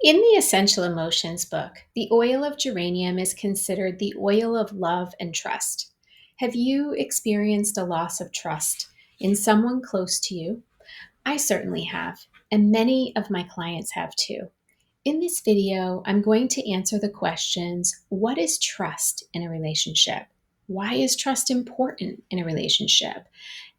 In the Essential Emotions book, the oil of geranium is considered the oil of love and trust. Have you experienced a loss of trust in someone close to you? I certainly have, and many of my clients have too. In this video, I'm going to answer the questions: what is trust in a relationship? Why is trust important in a relationship?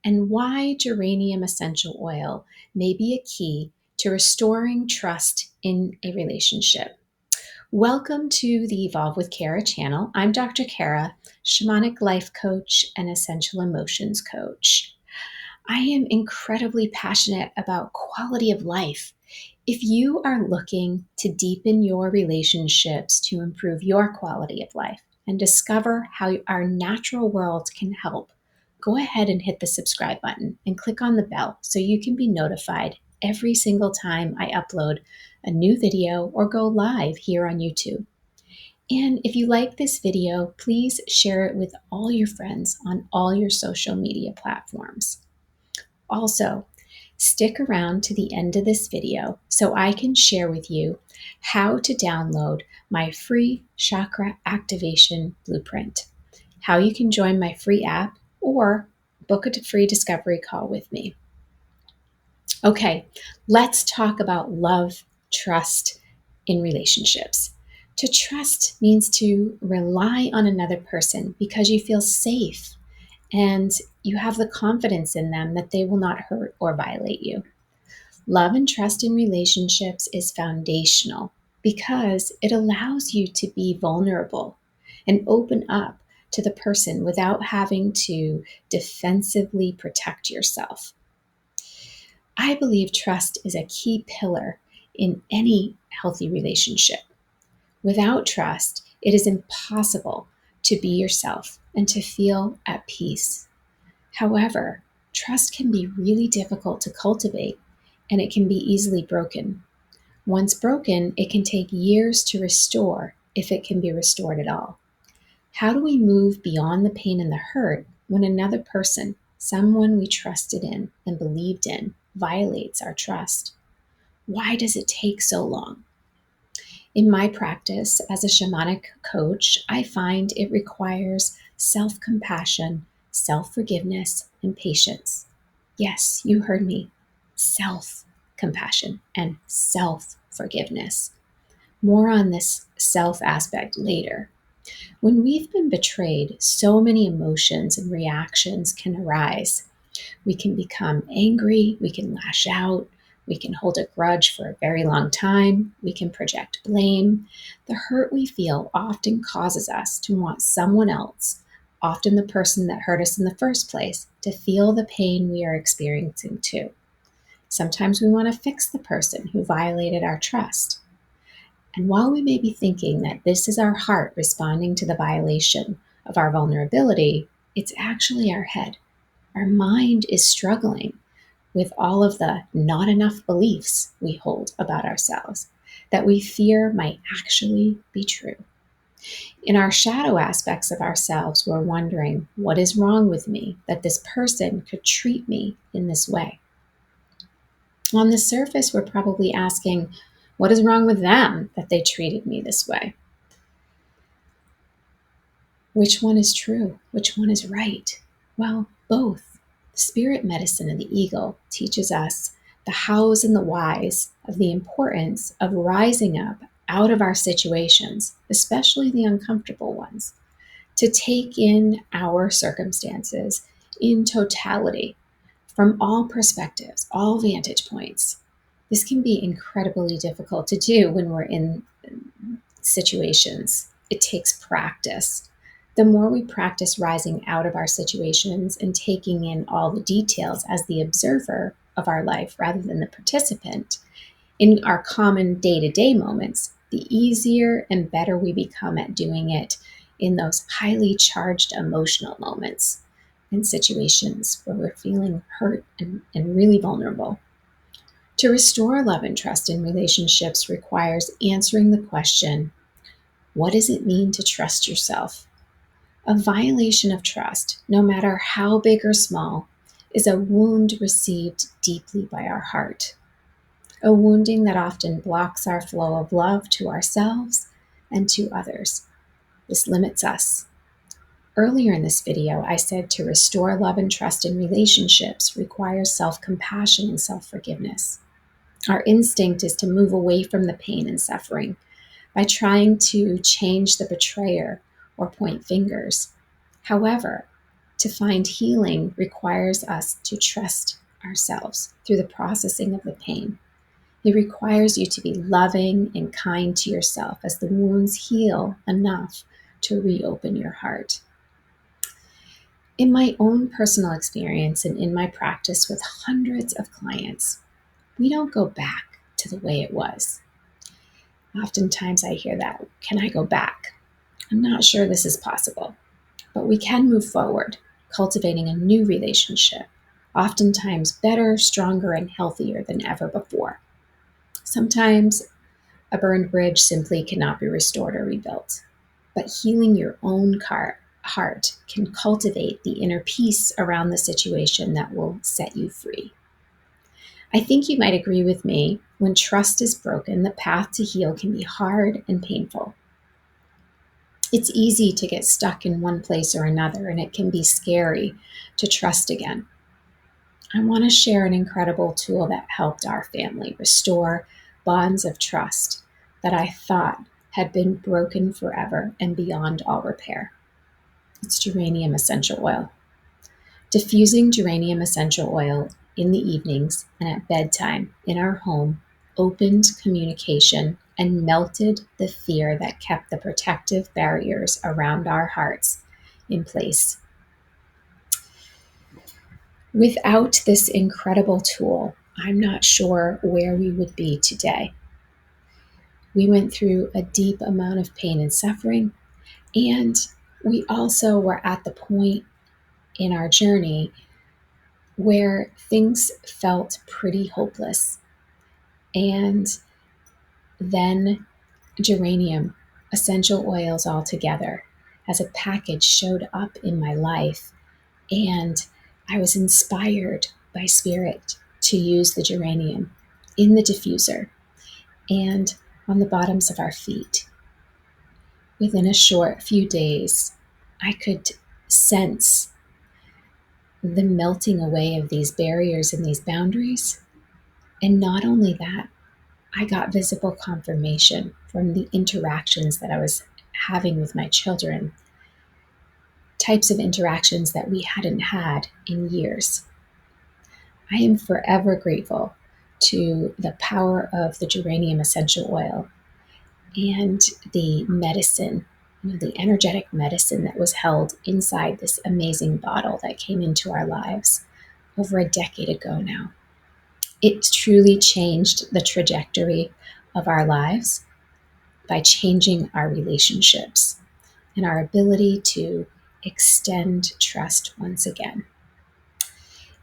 And why geranium essential oil may be a key to restoring trust in a relationship. Welcome to the Evolve with Kara channel. I'm Dr. Kara, shamanic life coach and essential emotions coach. I am incredibly passionate about quality of life. If you are looking to deepen your relationships to improve your quality of life and discover how our natural world can help, go ahead and hit the subscribe button and click on the bell so you can be notified every single time I upload a new video or go live here on YouTube. And if you like this video, please share it with all your friends on all your social media platforms. Also, stick around to the end of this video so I can share with you how to download my free chakra activation blueprint, how you can join my free app, or book a free discovery call with me. Okay, let's talk about love, trust in relationships. To trust means to rely on another person because you feel safe and you have the confidence in them that they will not hurt or violate you. Love and trust in relationships is foundational because it allows you to be vulnerable and open up to the person without having to defensively protect yourself. I believe trust is a key pillar in any healthy relationship. Without trust, it is impossible to be yourself and to feel at peace. However, trust can be really difficult to cultivate and it can be easily broken. Once broken, it can take years to restore if it can be restored at all. How do we move beyond the pain and the hurt when another person, someone we trusted in and believed in, violates our trust? Why does it take so long? In my practice as a shamanic coach, I find it requires self-compassion, self-forgiveness, and patience. Yes, you heard me. Self-compassion and self-forgiveness. More on this self aspect later. When we've been betrayed, so many emotions and reactions can arise. We can become angry, we can lash out, we can hold a grudge for a very long time, we can project blame. The hurt we feel often causes us to want someone else, often the person that hurt us in the first place, to feel the pain we are experiencing too. Sometimes we want to fix the person who violated our trust. And while we may be thinking that this is our heart responding to the violation of our vulnerability, it's actually our head. Our mind is struggling with all of the not enough beliefs we hold about ourselves that we fear might actually be true. In our shadow aspects of ourselves, we're wondering, what is wrong with me that this person could treat me in this way? On the surface, we're probably asking, what is wrong with them that they treated me this way? Which one is true? Which one is right? Well, both. The spirit medicine of the eagle teaches us the hows and the whys of the importance of rising up out of our situations, especially the uncomfortable ones, to take in our circumstances in totality from all perspectives, all vantage points. This can be incredibly difficult to do when we're in situations. It takes practice. The more we practice rising out of our situations and taking in all the details as the observer of our life rather than the participant in our common day-to-day moments, the easier and better we become at doing it in those highly charged emotional moments in situations where we're feeling hurt and really vulnerable. To restore love and trust in relationships requires answering the question, what does it mean to trust yourself? A violation of trust, no matter how big or small, is a wound received deeply by our heart. a wounding that often blocks our flow of love to ourselves and to others. This limits us. Earlier in this video, I said to restore love and trust in relationships requires self-compassion and self-forgiveness. Our instinct is to move away from the pain and suffering by trying to change the betrayer or point fingers. However, to find healing requires us to trust ourselves through the processing of the pain. It requires you to be loving and kind to yourself as the wounds heal enough to reopen your heart. In my own personal experience and in my practice with hundreds of clients, we don't go back to the way it was. Oftentimes I hear that, can I go back? I'm not sure this is possible, but we can move forward, cultivating a new relationship, oftentimes better, stronger, and healthier than ever before. Sometimes a burned bridge simply cannot be restored or rebuilt, but healing your own heart can cultivate the inner peace around the situation that will set you free. I think you might agree with me, when trust is broken, the path to heal can be hard and painful. It's easy to get stuck in one place or another, and it can be scary to trust again. I want to share an incredible tool that helped our family restore bonds of trust that I thought had been broken forever and beyond all repair. It's geranium essential oil. Diffusing geranium essential oil in the evenings and at bedtime in our home opened communication and melted the fear that kept the protective barriers around our hearts in place. Without this incredible tool, I'm not sure where we would be today. We went through a deep amount of pain and suffering, and we also were at the point in our journey where things felt pretty hopeless. And then geranium, essential oils all together, as a package showed up in my life. And I was inspired by spirit to use the geranium in the diffuser and on the bottoms of our feet. Within a short few days, I could sense the melting away of these barriers and these boundaries. And not only that, I got visible confirmation from the interactions that I was having with my children, types of interactions that we hadn't had in years. I am forever grateful to the power of the geranium essential oil and the medicine, the energetic medicine that was held inside this amazing bottle that came into our lives over a decade ago now. It truly changed the trajectory of our lives by changing our relationships and our ability to extend trust once again.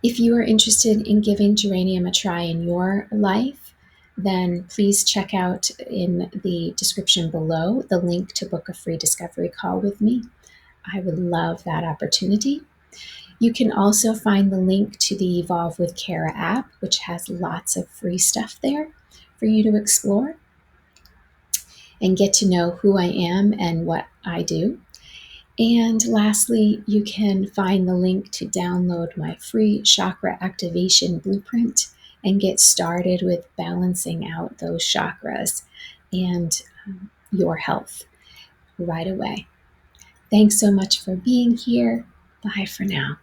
If you are interested in giving geranium a try in your life, then please check out in the description below the link to book a free discovery call with me. I would love that opportunity. You can also find the link to the Evolve with Kara app, which has lots of free stuff there for you to explore and get to know who I am and what I do. And lastly, you can find the link to download my free chakra activation blueprint and get started with balancing out those chakras and your health right away. Thanks so much for being here. Bye for now.